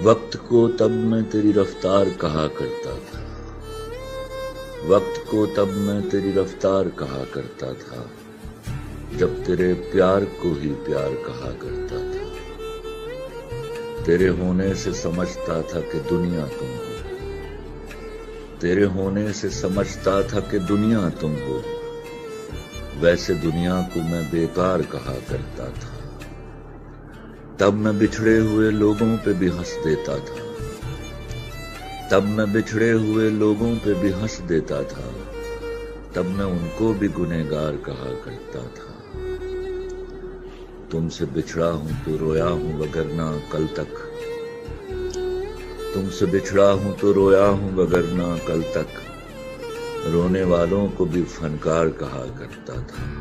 वक्त को तब मैं तेरी रफ्तार कहा करता था, वक्त को तब मैं तेरी रफ्तार कहा करता था, जब तेरे प्यार को ही प्यार कहा करता था। तेरे होने से समझता था कि दुनिया तुम हो, तेरे होने से समझता था कि दुनिया तुम हो, वैसे दुनिया को मैं बेकार कहा करता था। तब मैं बिछड़े हुए लोगों पे भी हंस देता था, तब मैं बिछड़े हुए लोगों पे भी हंस देता था, तब मैं उनको भी गुनहगार कहा करता था। तुमसे बिछड़ा हूं तो रोया हूं वगरना कल तक, तुमसे बिछड़ा हूं तो रोया हूं वगरना कल तक, रोने वालों को भी फनकार कहा करता था।